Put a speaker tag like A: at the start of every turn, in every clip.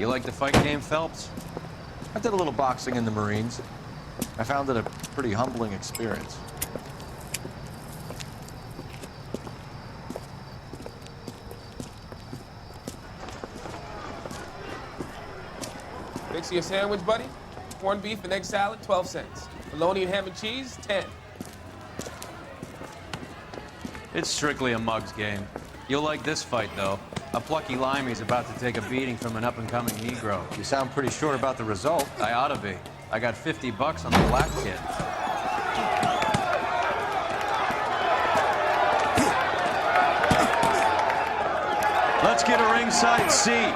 A: You like the fight game, Phelps?
B: I did a little boxing in the Marines. I found it a pretty humbling experience.
C: Mix you a sandwich, buddy? Corned beef and egg salad, 12 cents. Bologna and ham and cheese, 10.
A: It's strictly a mug's game. You'll like this fight, though. A plucky limey's about to take a beating from an up-and-coming Negro.
B: You sound pretty sure about the result.
A: I ought to be. I got $50 on the black kid. Let's get a ringside seat.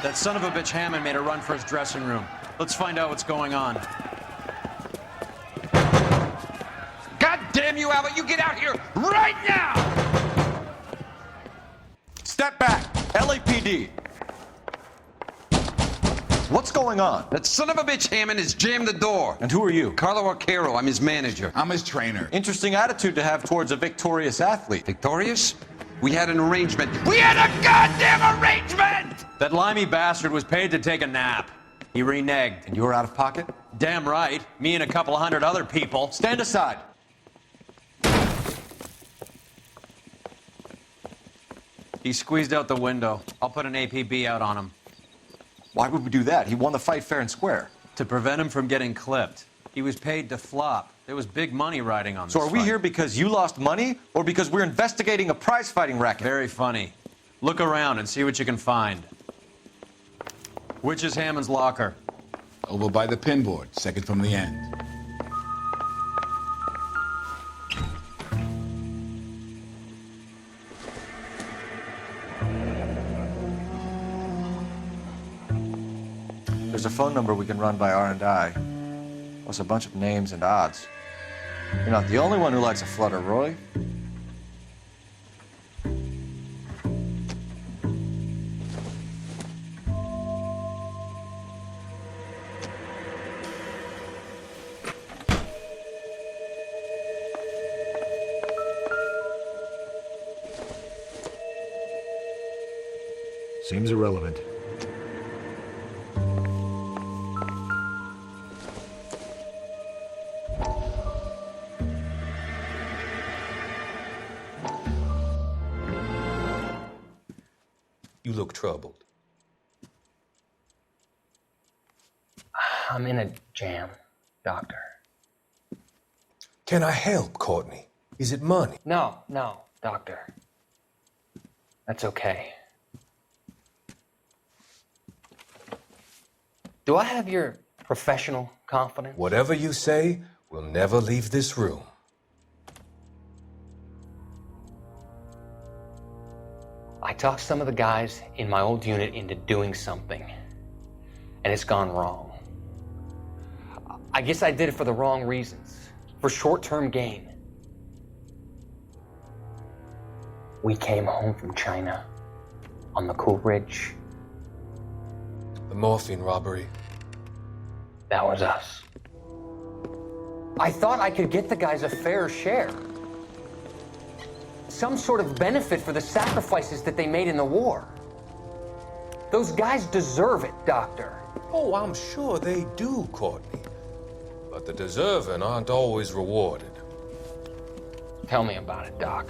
A: That son of a bitch Hammond made a run for his dressing room. Let's find out what's going on.
D: God damn you, Albert! You get out here right now!
B: Step back! LAPD! What's going on?
D: That son of a bitch Hammond has jammed the door.
B: And who are you?
D: Carlo Arcaro, I'm his manager.
E: I'm his trainer.
B: Interesting attitude to have towards a victorious athlete.
D: Victorious? We had an arrangement. We had a goddamn arrangement!
A: That limey bastard was paid to take a nap. He reneged.
B: And you were out of pocket?
A: Damn right. Me and a couple of hundred other people.
B: Stand aside.
A: He squeezed out the window. I'll put an APB out on him.
B: Why would we do that? He won the fight fair and square.
A: To prevent him from getting clipped. He was paid to flop. There was big money riding on this
B: So are we
A: fight.
B: here because you lost money, or because we're investigating a prize-fighting racket?
A: Very funny. Look around and see what you can find. Which is Hammond's locker?
E: Over by the pinboard, second from the end.
B: There's a phone number we can run by R&I, plus a bunch of names and odds. You're not the only one who likes a flutter, Roy.
F: Seems irrelevant.
G: You look troubled.
H: I'm in a jam, Doctor.
G: Can I help, Courtney? Is it money?
H: No, Doctor. That's okay. Do I have your professional confidence?
G: Whatever you say, we'll never leave this room.
H: I talked some of the guys in my old unit into doing something, and it's gone wrong. I guess I did it for the wrong reasons, for short-term gain. We came home from China on the Cool Ridge.
G: The morphine robbery.
H: That was us. I thought I could get the guys a fair share. Some sort of benefit for the sacrifices that they made in the war. Those guys deserve it, Doctor.
G: Oh, I'm sure they do, Courtney. But the deserving aren't always rewarded.
H: Tell me about it, Doc.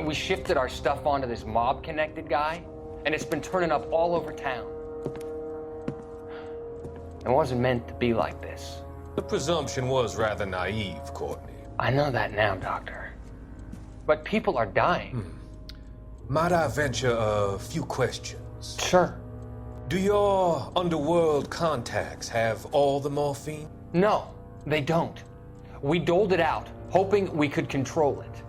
H: We shifted our stuff onto this mob-connected guy, and it's been turning up all over town. It wasn't meant to be like this.
G: The presumption was rather naive, Courtney.
H: I know that now, Doctor. But people are dying.
G: Might I venture a few questions?
H: Sure.
G: Do your underworld contacts have all the morphine?
H: No, they don't. We doled it out, hoping we could control it.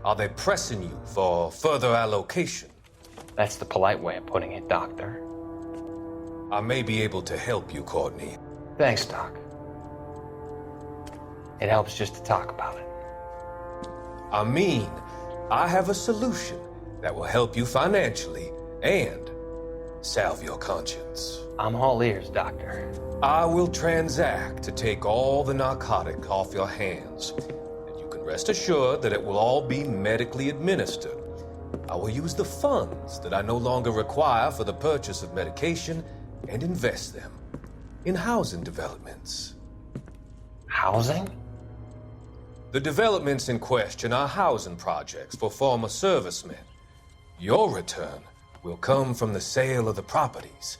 G: Are they pressing you for further allocation?
H: That's the polite way of putting it, Doctor.
G: I may be able to help you, Courtney.
H: Thanks, Doc. It helps just to talk about it.
G: I mean, I have a solution that will help you financially and salve your conscience.
H: I'm all ears, Doctor.
G: I will transact to take all the narcotic off your hands, and you can rest assured that it will all be medically administered. I will use the funds that I no longer require for the purchase of medication and invest them in housing developments.
H: Housing?
G: The developments in question are housing projects for former servicemen. Your return will come from the sale of the properties,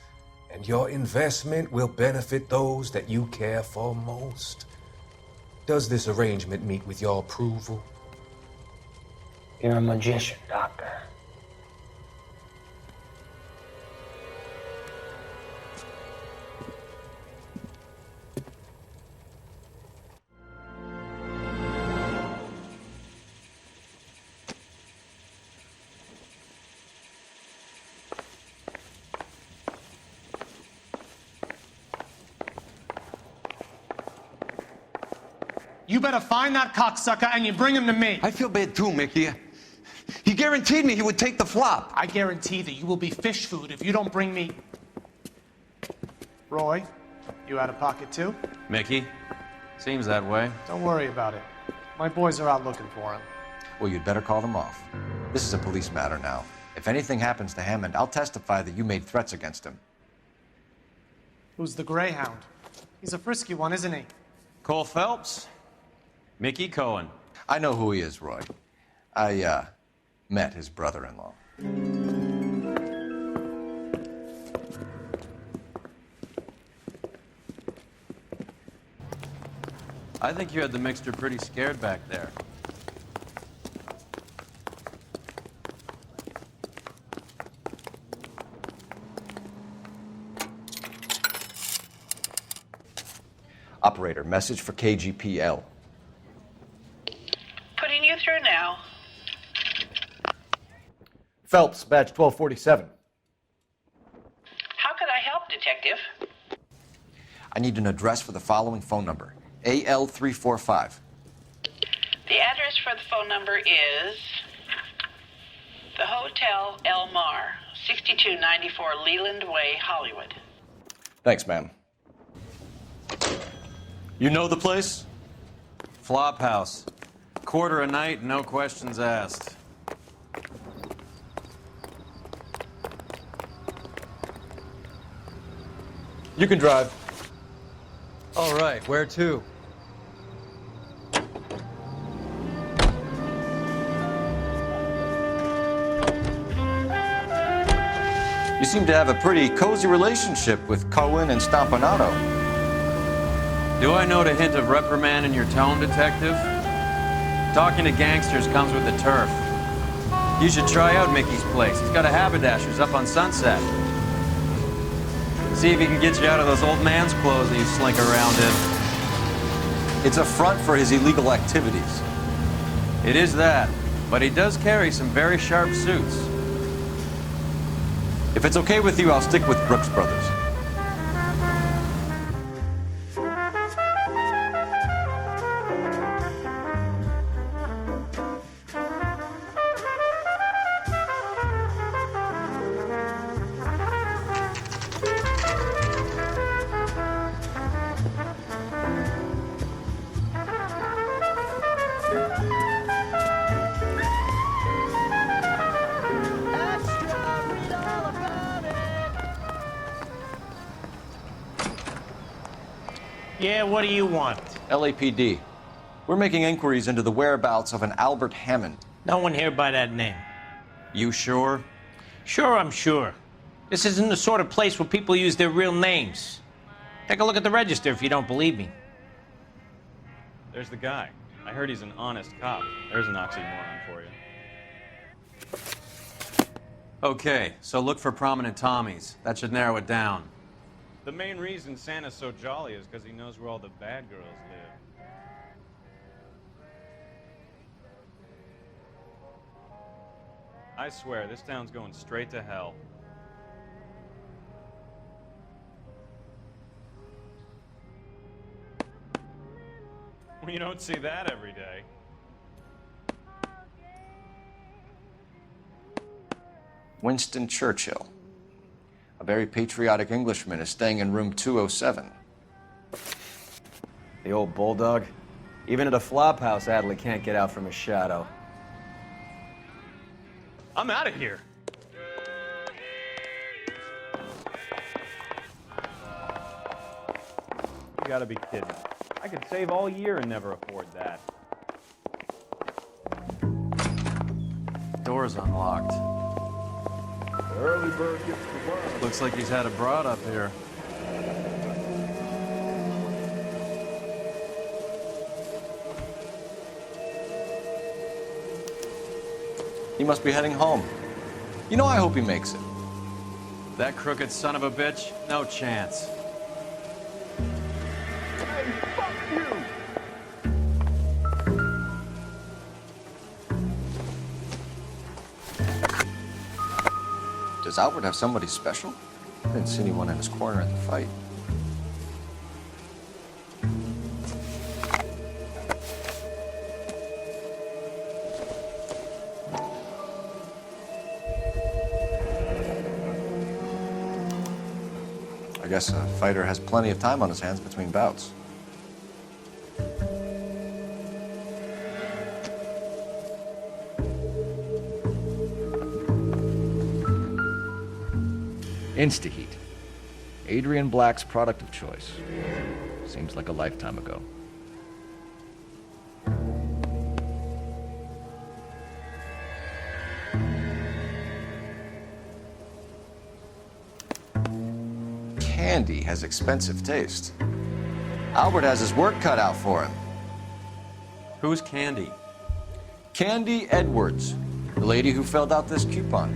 G: and your investment will benefit those that you care for most. Does this arrangement meet with your approval?
H: You're a magician, Doctor.
F: You better find that cocksucker and you bring him to me.
D: I feel bad too, Mickey. He guaranteed me he would take the flop.
F: I guarantee that you will be fish food if you don't bring me... Roy, you out of pocket too?
A: Mickey? Seems that way.
F: Don't worry about it. My boys are out looking for him.
B: Well, you'd better call them off. This is a police matter now. If anything happens to Hammond, I'll testify that you made threats against him.
F: Who's the Greyhound? He's a frisky one, isn't he?
A: Cole Phelps? Mickey Cohen.
B: I know who he is, Roy. I, met his brother-in-law.
A: I think you had the mixture pretty scared back there.
B: Operator, message for KGPL.
I: Putting you through now.
B: Phelps, badge 1247.
I: How could I help, Detective?
B: I need an address for the following phone number. AL345.
I: The address for the phone number is the Hotel El Mar, 6294 Leland Way, Hollywood.
B: Thanks, ma'am.
A: You know the place? Flop house. Quarter a night, no questions asked.
B: You can drive.
A: All right, where to?
B: You seem to have a pretty cozy relationship with Cohen and Stompanato.
A: Do I note a hint of reprimand in your tone, Detective? Talking to gangsters comes with the turf. You should try out Mickey's place. He's got a haberdasher's up on Sunset. See if he can get you out of those old man's clothes that you slink around in.
B: It's a front for his illegal activities.
A: It is that, but he does carry some very sharp suits.
B: If it's okay with you, I'll stick with Brooks Brothers.
F: Yeah, what do you want?
B: LAPD. We're making inquiries into the whereabouts of an Albert Hammond.
F: No one here by that name.
A: You sure?
F: Sure, I'm sure. This isn't the sort of place where people use their real names. Take a look at the register if you don't believe me.
J: There's the guy. I heard he's an honest cop. There's an oxymoron for you.
A: Okay, so look for prominent Tommies. That should narrow it down.
J: The main reason Santa's so jolly is because he knows where all the bad girls live. I swear, this town's going straight to hell. Well, you don't see that every day.
B: Winston Churchill. A very patriotic Englishman is staying in room 207.
K: The old bulldog. Even at a flop house, Adley can't get out from his shadow.
J: I'm out of here. You gotta be kidding. I could save all year and never afford that.
A: Door's unlocked.
L: Early bird gets the worm.
A: Looks like he's had a broad up here.
B: He must be heading home. You know, I hope he makes it.
A: That crooked son of a bitch? No chance.
L: Hey, fuck you!
B: Does Albert have somebody special? I didn't see anyone in his corner in the fight. I guess a fighter has plenty of time on his hands between bouts. Instaheat. Adrian Black's product of choice. Seems like a lifetime ago. Candy has expensive taste. Albert has his work cut out for him.
A: Who's Candy?
B: Candy Edwards, the lady who filled out this coupon.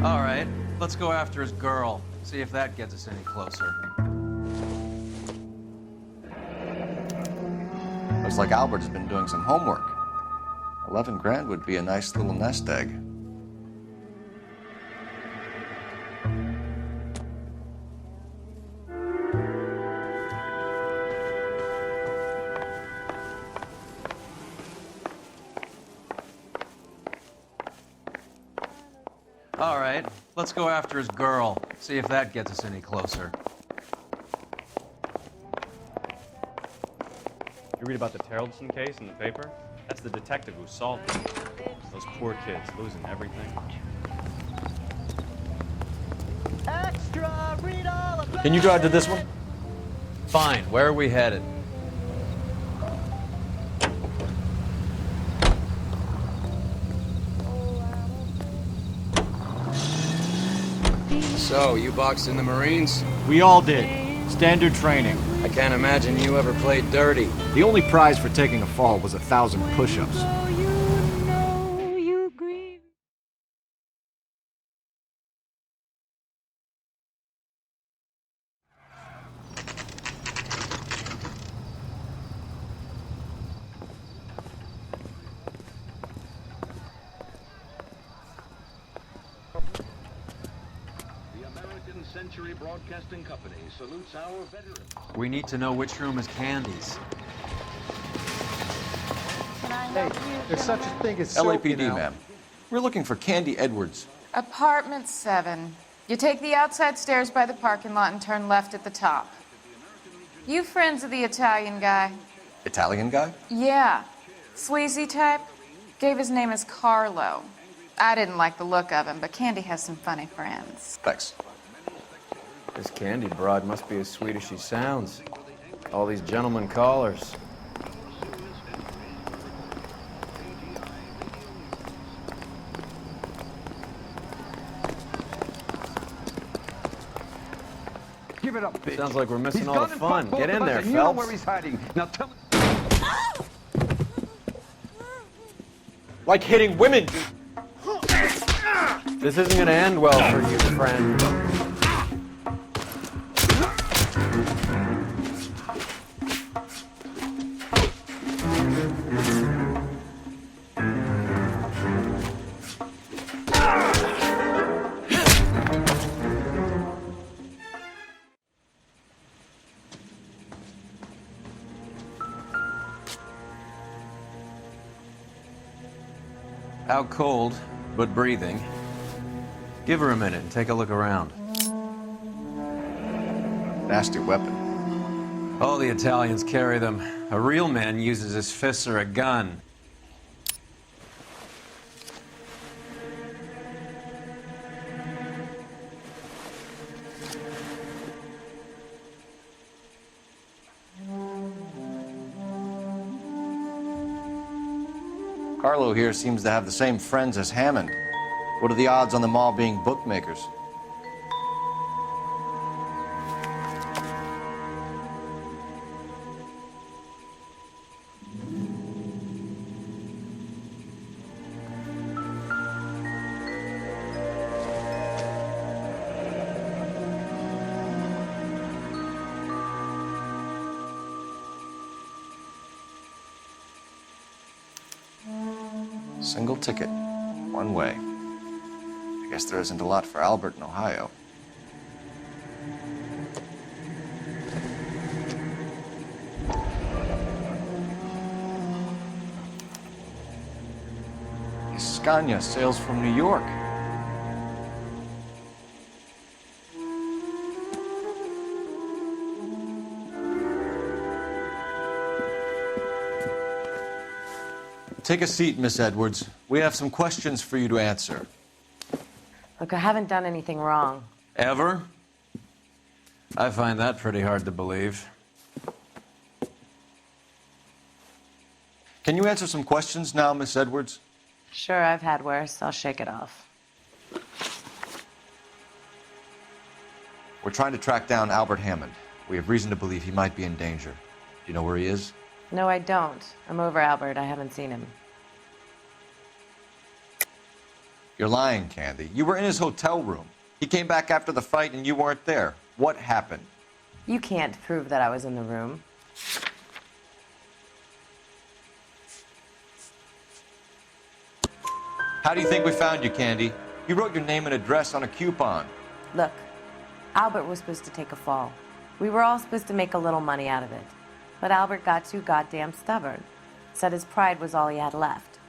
A: All right, let's go after his girl. See if that gets us any closer.
B: Looks like Albert has been doing some homework. 11 grand would be a nice little nest egg.
A: All right, let's go after his girl. See if that gets us any closer.
J: You read about the Terrelson case in the paper? That's the detective who solved it. Those poor kids losing everything.
K: Extra, read all about
B: Can you drive to this one?
A: Fine, where are we headed?
K: So, you boxed in the Marines?
M: We all did. Standard training.
K: I can't imagine you ever played dirty.
M: The only prize for taking a fall was 1,000 push-ups.
L: Broadcasting Company salutes our veterans.
A: We need to know which room is Candy's.
L: Hey, there's such a thing as
B: LAPD, ma'am. We're looking for Candy Edwards.
N: Apartment 7. You take the outside stairs by the parking lot and turn left at the top. You friends of the Italian guy?
B: Italian guy?
N: Yeah. Sleazy type. Gave his name as Carlo. I didn't like the look of him, but Candy has some funny friends.
B: Thanks.
K: This Candy broad must be as sweet as she sounds. All these gentlemen callers.
L: Give it up, bitch.
K: Sounds like we're missing
L: He's
K: all the
L: gone and
K: fun.
L: fucked
K: Get
L: both
K: in
L: of us,
K: there,
L: and you know
K: Phelps.
L: where he's hiding. Now tell me.
M: Like hitting women.
K: This isn't gonna end well for you, friend.
A: Out cold, but breathing. Give her a minute and take a look around.
B: Nasty weapon.
A: All the Italians carry them. A real man uses his fists or a gun.
B: Carlo here seems to have the same friends as Hammond. What are the odds on them all being bookmakers? Single ticket, one way. I guess there isn't a lot for Albert in Ohio. Scania sails from New York. Take a seat, Miss Edwards. We have some questions for you to answer.
N: Look, I haven't done anything wrong.
A: Ever? I find that pretty hard to believe.
B: Can you answer some questions now, Miss Edwards?
N: Sure, I've had worse. I'll shake it off.
B: We're trying to track down Albert Hammond. We have reason to believe he might be in danger. Do you know where he is?
N: No, I don't. I'm over Albert. I haven't seen him.
B: You're lying, Candy. You were in his hotel room. He came back after the fight and you weren't there. What happened?
N: You can't prove that I was in the room.
B: How do you think we found you, Candy? You wrote your name and address on a coupon.
N: Look, Albert was supposed to take a fall. We were all supposed to make a little money out of it. But Albert got too goddamn stubborn. Said his pride was all he had left.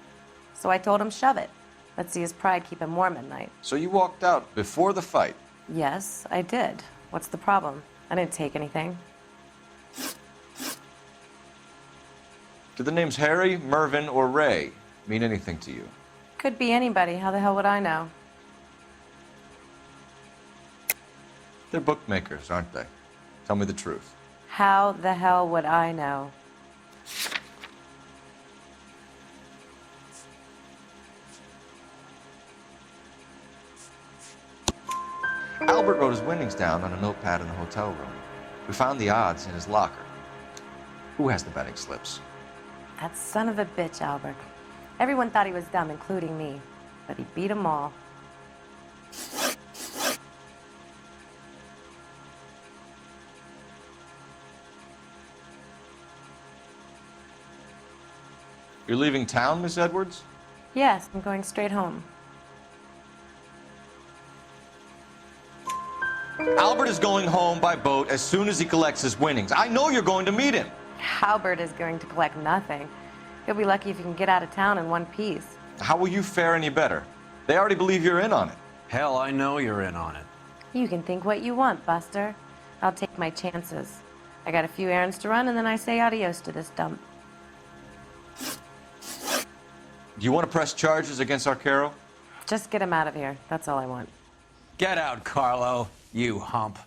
N: So I told him, shove it. Let's see his pride keep him warm at night.
B: So you walked out before the fight?
N: Yes, I did. What's the problem? I didn't take anything.
B: Do the names Harry, Mervyn, or Ray mean anything to you?
N: Could be anybody. How the hell would I know?
B: They're bookmakers, aren't they? Tell me the truth.
N: How the hell would I know?
B: Albert wrote his winnings down on a notepad in the hotel room. We found the odds in his locker. Who has the betting slips?
N: That son of a bitch, Albert. Everyone thought he was dumb, including me. But he beat them all.
B: You're leaving town, Miss Edwards?
N: Yes, I'm going straight home.
B: Albert is going home by boat as soon as he collects his winnings. I know you're going to meet him.
N: Albert is going to collect nothing. He'll be lucky if he can get out of town in one piece.
B: How will you fare any better? They already believe you're in on it.
A: Hell, I know you're in on it.
N: You can think what you want, Buster. I'll take my chances. I got a few errands to run, and then I say adios to this dump.
B: Do you want to press charges against Arcaro?
N: Just get him out of here. That's all I want.
A: Get out, Carlo, you hump.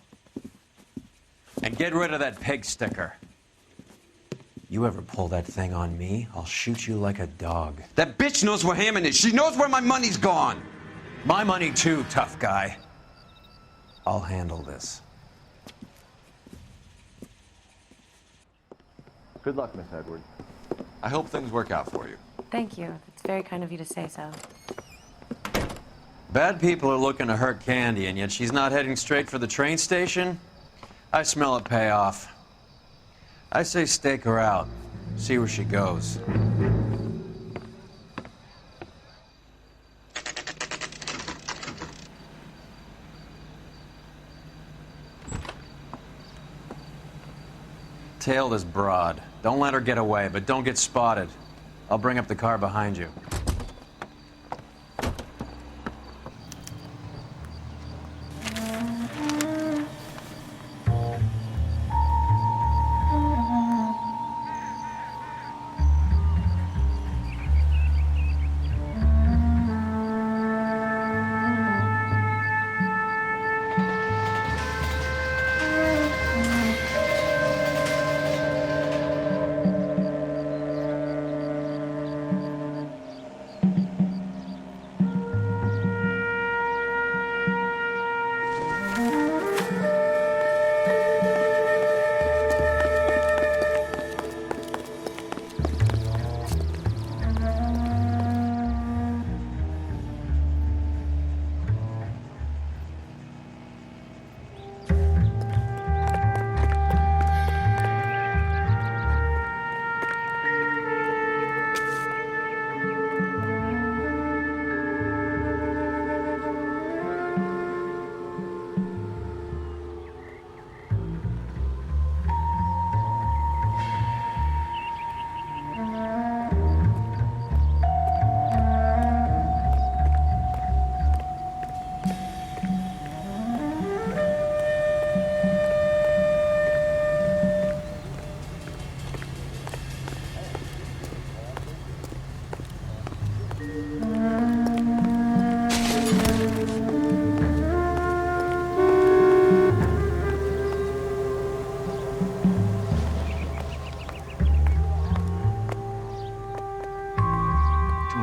A: And get rid of that pig sticker. You ever pull that thing on me, I'll shoot you like a dog.
D: That bitch knows where Hammond is. She knows where my money's gone.
A: My money too, tough guy. I'll handle this.
B: Good luck, Miss Edwards. I hope things work out for you.
N: Thank you. It's very kind of you to say so.
A: Bad people are looking to hurt Candy, and yet she's not heading straight for the train station? I smell a payoff. I say stake her out. See where she goes. Tail this broad. Don't let her get away, but don't get spotted. I'll bring up the car behind you.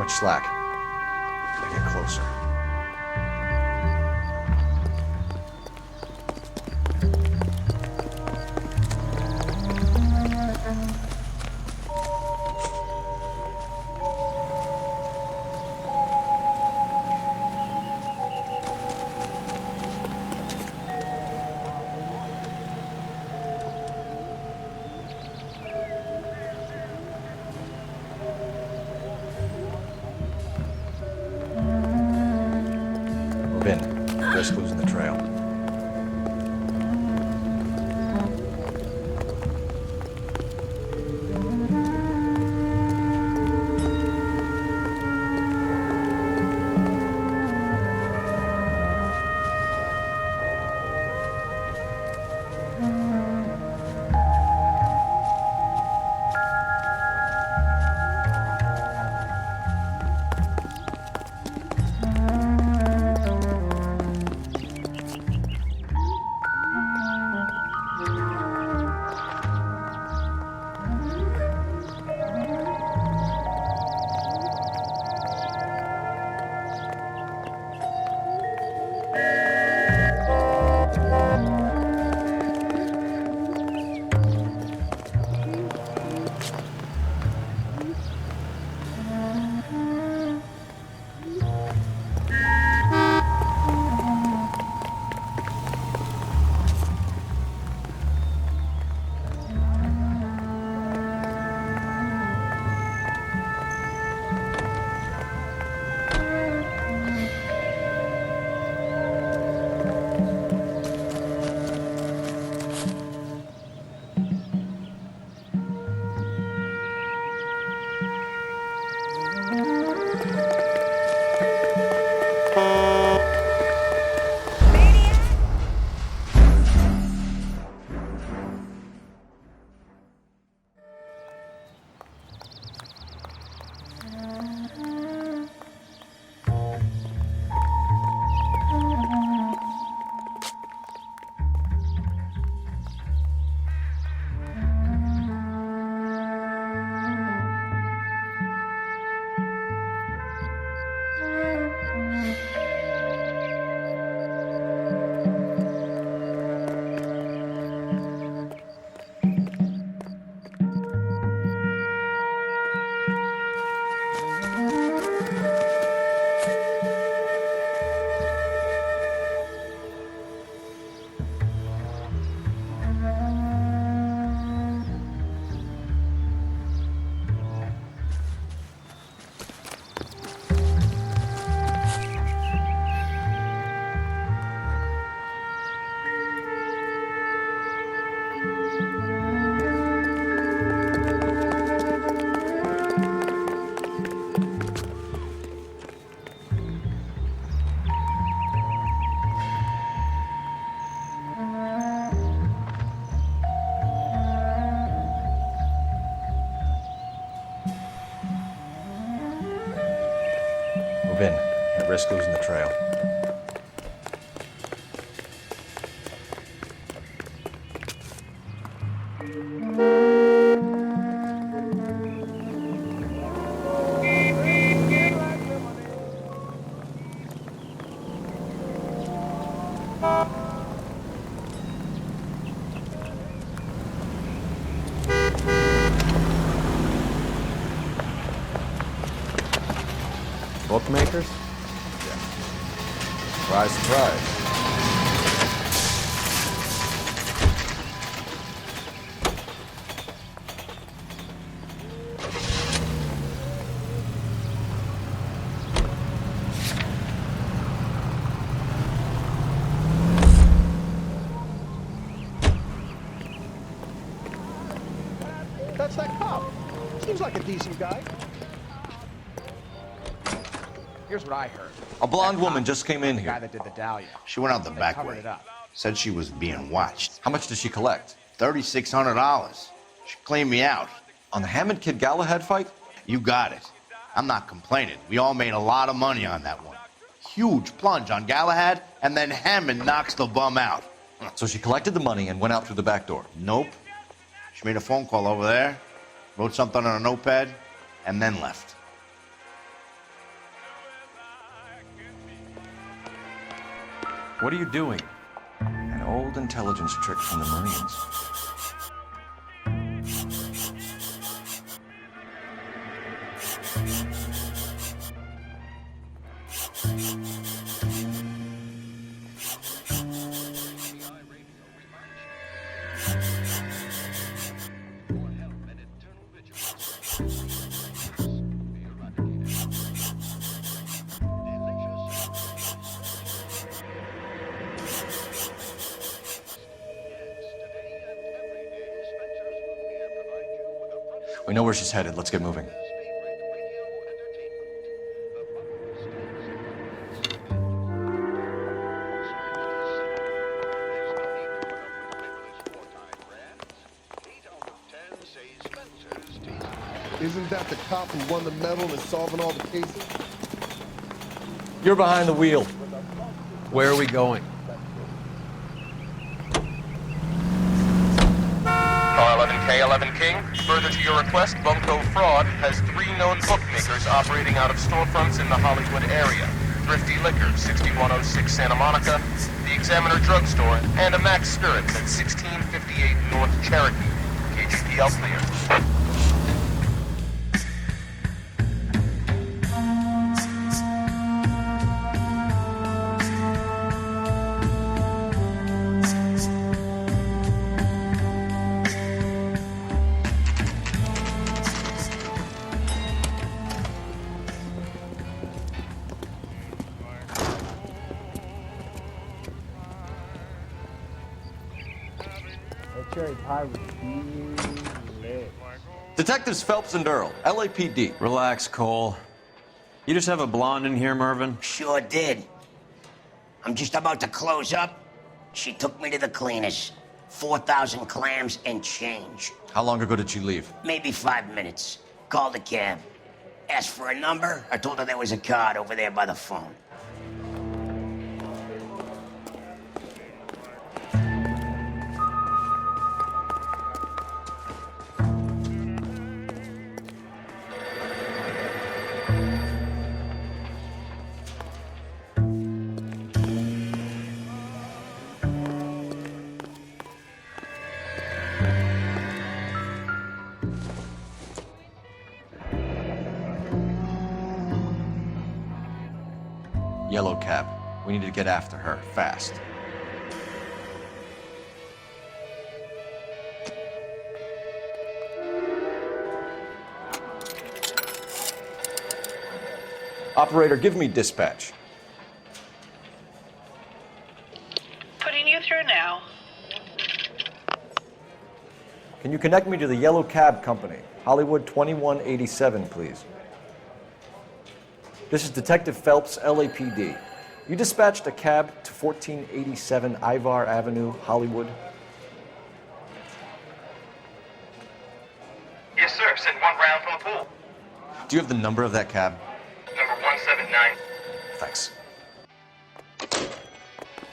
B: Slack. Gotta get closer. Risk losing the trail. Move in. Can't risk losing the trail.
K: Bookmakers?
B: Yeah. Surprise, surprise.
O: That's that cop. Seems like a decent guy. Here's what I heard.
B: A blonde woman just came in
O: The guy
B: here.
O: that did the dahlia.
P: She went out the
O: They
P: back
O: covered
P: way.
O: it up.
P: Said she was being watched.
B: How much did she collect?
P: $3,600. She cleaned me out.
B: On the Hammond Kid Galahad fight?
P: You got it. I'm not complaining. We all made a lot of money on that one. Huge plunge on Galahad, and then Hammond knocks the bum out.
B: So she collected the money and went out through the back door?
P: Nope. She made a phone call over there, wrote something on a notepad, and then left.
B: What are you doing? An old intelligence trick from the Marines. We know where she's headed. Let's get moving.
L: Isn't that the cop who won the medal and is solving all the cases?
B: You're behind the wheel.
K: Where are we going?
Q: K11 King, further to your request, Bunko Fraud has 3 known bookmakers operating out of storefronts in the Hollywood area. Thrifty Liquor, 6106 Santa Monica, the Examiner Drugstore, and a Max Spirits at 1658 North Cherokee. KGPL clear.
O: Cherry pie was lit.
B: Detectives Phelps and Earl, LAPD.
A: Relax, Cole. You just have a blonde in here, Mervyn?
R: Sure did. I'm just about to close up. She took me to the cleaners. 4,000 clams and change.
B: How long ago did she leave?
R: Maybe 5 minutes. Called a cab. Asked for a number. I told her there was a card over there by the phone.
B: Yellow cab. We need to get after her, fast. Operator, give me dispatch.
I: Putting you through now.
M: Can you connect me to the Yellow Cab Company, Hollywood 2187, please? This is Detective Phelps, LAPD. You dispatched a cab to 1487 Ivar Avenue, Hollywood.
Q: Yes, sir. Send 1 round from the pool.
B: Do you have the number of that cab?
Q: Number 179. 29.
B: Thanks.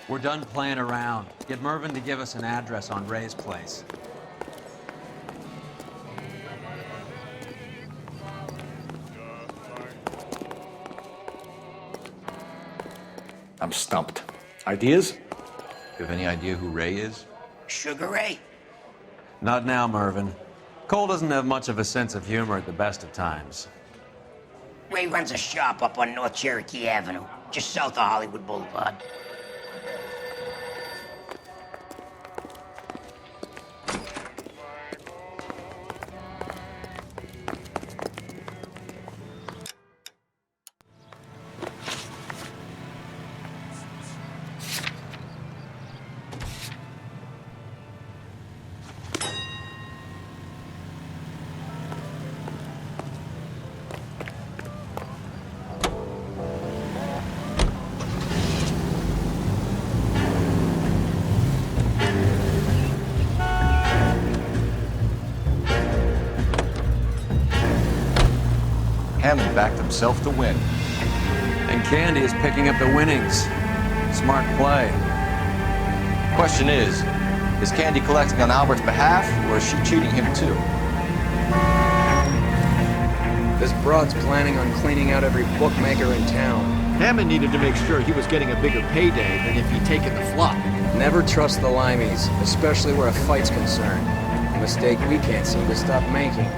A: We're done playing around. Get Mervyn to give us an address on Ray's place.
M: I'm stumped. Ideas?
B: You have any idea who Ray is?
R: Sugar Ray?
A: Not now, Mervyn. Cole doesn't have much of a sense of humor at the best of times.
R: Ray runs a shop up on North Cherokee Avenue, just south of Hollywood Boulevard.
B: Hammond backed himself to win.
A: And Candy is picking up the winnings. Smart play.
B: Question is Candy collecting on Albert's behalf, or is she cheating him too?
K: This broad's planning on cleaning out every bookmaker in town.
M: Hammond needed to make sure he was getting a bigger payday than if he'd taken the flop.
K: Never trust the limeys, especially where a fight's concerned. A mistake we can't seem to stop making.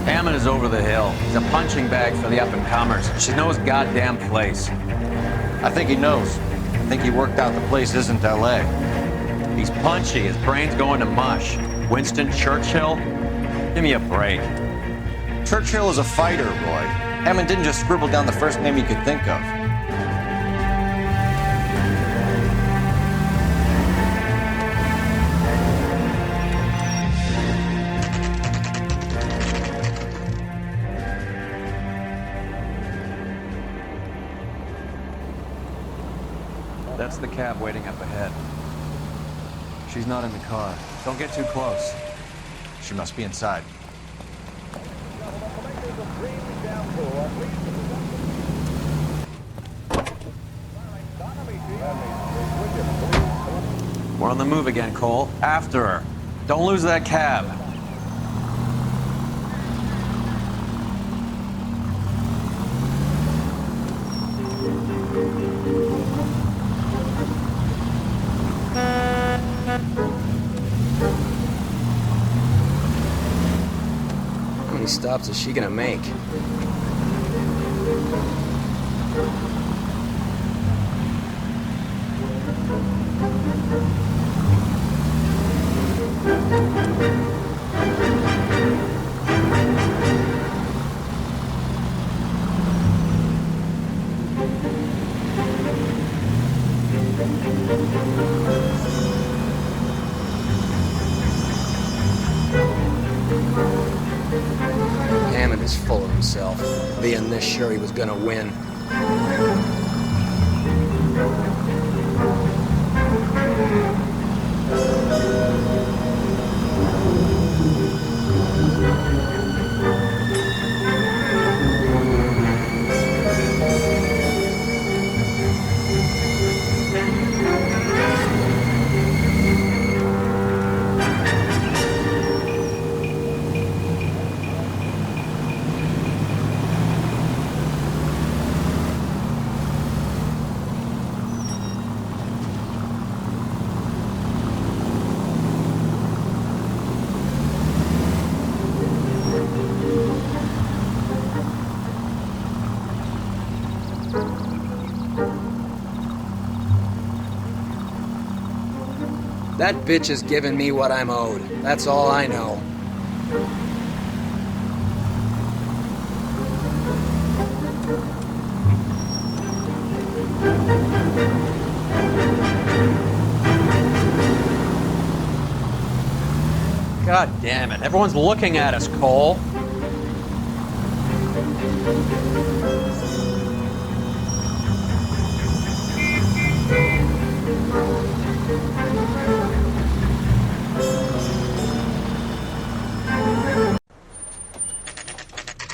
A: Hammond is over the hill. He's a punching bag for the up-and-comers. She knows goddamn place.
B: I think he knows. I think he worked out the place isn't L.A.
A: He's punchy. His brain's going to mush. Winston Churchill? Give me a break.
B: Churchill is a fighter, Roy. Hammond didn't just scribble down the first name he could think of.
A: That's the cab waiting up ahead. She's not in the car. Don't get too close.
B: She must be inside.
A: We're on the move again, Cole. After her. Don't lose that cab.
K: How many stops is she gonna make? Hammond is full of himself, being this sure he was gonna win. That bitch is giving me what I'm owed. That's all I know.
A: God damn it. Everyone's looking at us, Cole.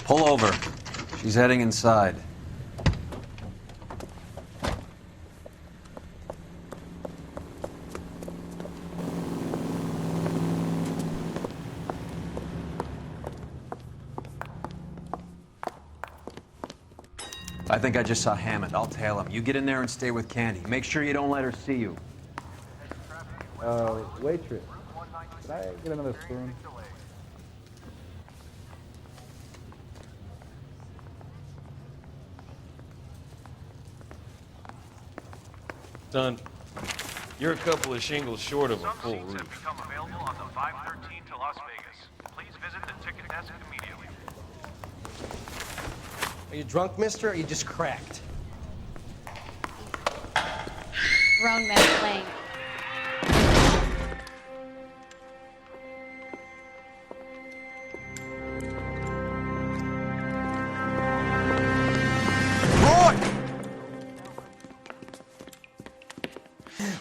A: Pull over. She's heading inside. I think I just saw Hammond. I'll tail him. You get in there and stay with Candy. Make sure you don't let her see you.
L: Waitress. Could I get another spoon?
S: Son, you're a couple of shingles short of a full roof.
T: Become available on the 513 to Las Vegas. Please visit the ticket desk immediately.
U: Are you drunk, mister, or are you just cracked?
V: Grown men playing.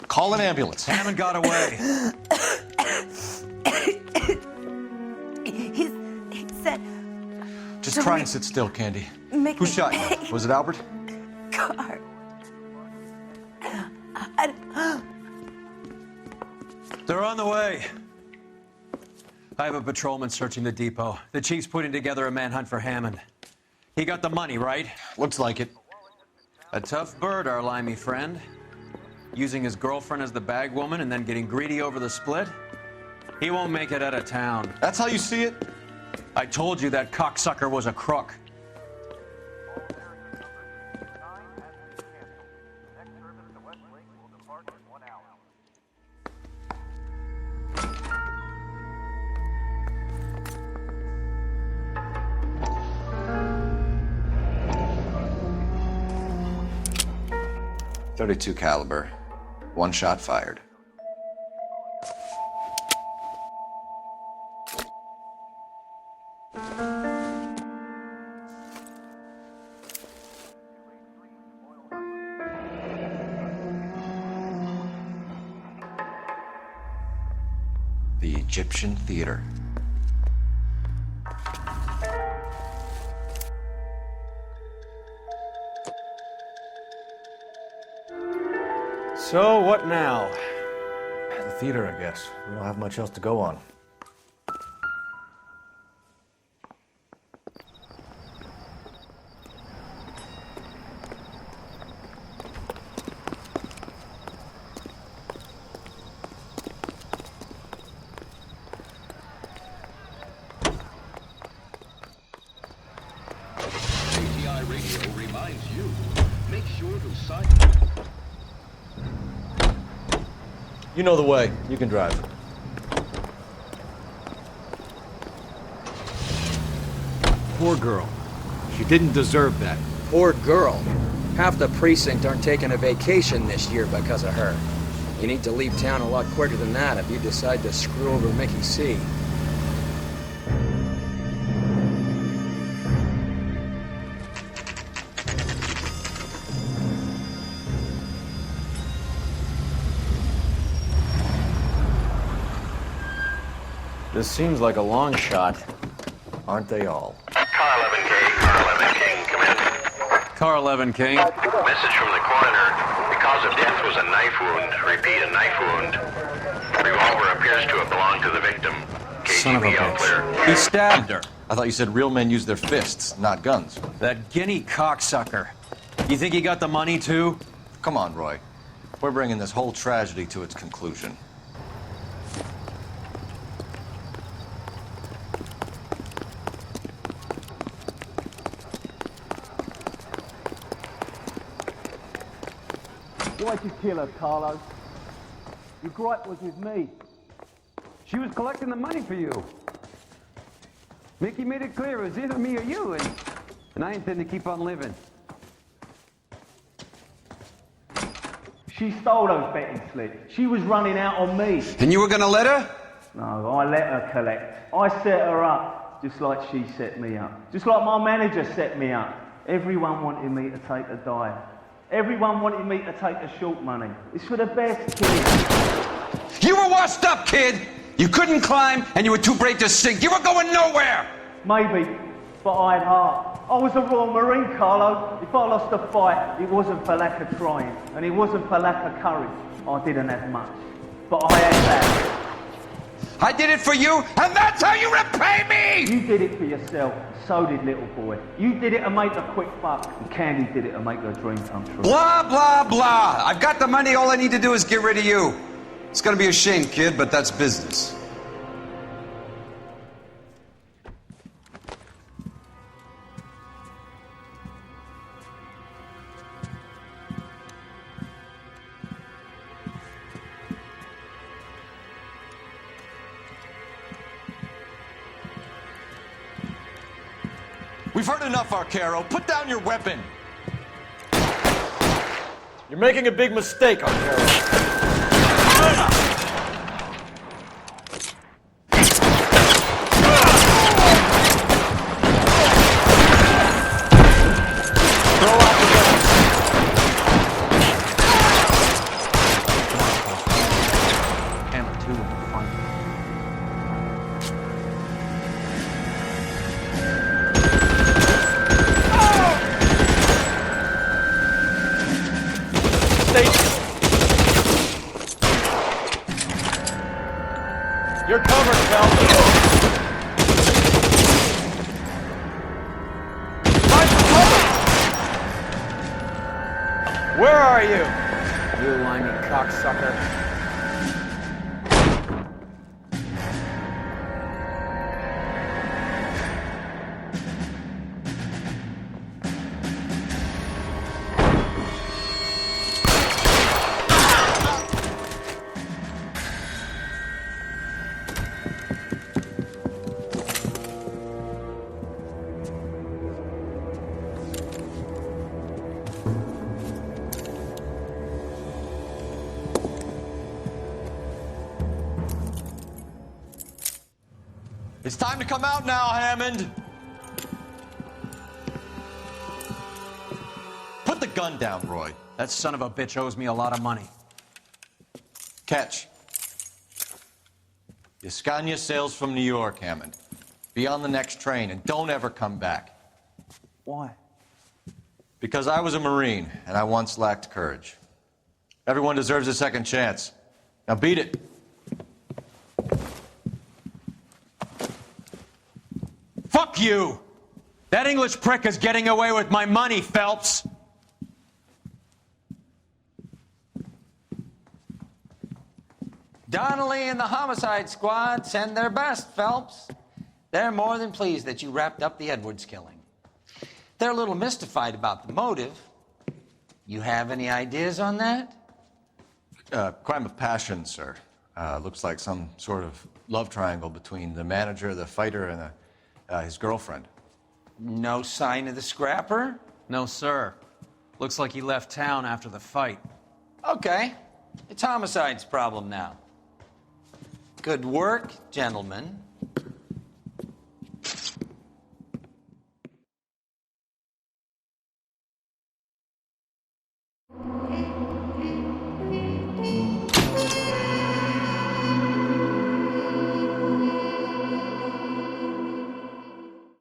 B: Call an ambulance.
A: Hammond got away.
N: He said...
B: Just try and sit still, Candy.
N: Make
B: Who
N: me
B: shot you?
N: pay.
B: Was it Albert?
N: Car.
A: They're on the way. I have a patrolman searching the depot. The chief's putting together a manhunt for Hammond. He got the money, right?
B: Looks like it.
A: A tough bird, our limey friend. Using his girlfriend as the bag woman and then getting greedy over the split. He won't make it out of town.
B: That's how you see it?
A: I told you that cocksucker was a crook.
B: .32 caliber. One shot fired. The Egyptian Theater.
M: So, what now? The theater, I guess. We don't have much else to go on.
W: ATI radio reminds you, make sure to sign.
M: You know the way. You can drive.
K: Poor girl. She didn't deserve that.
X: Poor girl. Half the precinct aren't taking a vacation this year because of her. You need to leave town a lot quicker than that if you decide to screw over Mickey C.
K: This seems like a long shot.
M: Aren't they all?
Q: Car 11K, Car 11 King, come in.
A: Car 11 King.
Q: Message from the coroner. The cause of death was a knife wound. Repeat, a knife wound. Revolver appears to have belonged to the victim.
A: Son of a
Q: KGB all clear.
A: bitch. He stabbed her.
B: I thought you said real men use their fists, not guns.
A: That guinea cocksucker. You think he got the money too?
B: Come on, Roy. We're bringing this whole tragedy to its conclusion.
Y: Why'd you kill her, Carlo? Your gripe was with me.
D: She was collecting the money for you. Mickey made it clear it was either me or you, and I intend to keep on living.
Y: She stole those betting slips. She was running out on me.
D: And you were gonna let her?
Y: No, I let her collect. I set her up, just like she set me up. Just like my manager set me up. Everyone wanted me to take a dive. Everyone wanted me to take the short money. It's for the best, kid.
D: You were washed up, kid! You couldn't climb, and you were too brave to sink. You were going nowhere!
Y: Maybe. but I had heart. I was a Royal Marine, Carlo. If I lost a fight, it wasn't for lack of trying, and it wasn't for lack of courage. I didn't have much, but I had that.
D: I did it for you, and that's how you repay me!
Y: You did it for yourself, so did little boy. You did it to make a quick buck, and Candy did it to make her dream come true.
D: Blah, blah, blah. I've got the money. All I need to do is get rid of you. It's gonna be a shame, kid, but that's business.
B: We've heard enough, Arcaro. Put down your weapon.
M: You're making a big mistake, Arcaro. You're covered, Phelps. Where are you?
K: You limey cocksucker.
B: It's time to come out now, Hammond. Put the gun down, Roy.
A: That son of a bitch owes me a lot of money.
B: Catch. Yascania sails from New York, Hammond. Be on the next train and don't ever come back.
Y: Why?
B: Because I was a Marine and I once lacked courage. Everyone deserves a second chance. Now beat it.
A: Fuck you! That English prick is getting away with my money, Phelps!
C: Donnelly and the homicide squad send their best, Phelps. They're more than pleased that you wrapped up the Edwards killing. They're a little mystified about the motive. You have any ideas on that?
B: Crime of passion, sir. Looks like some sort of love triangle between the manager, the fighter, and his girlfriend.
C: No sign of the scrapper?
A: No, sir. Looks like he left town after the fight.
C: Okay. It's homicide's problem now. Good work, gentlemen.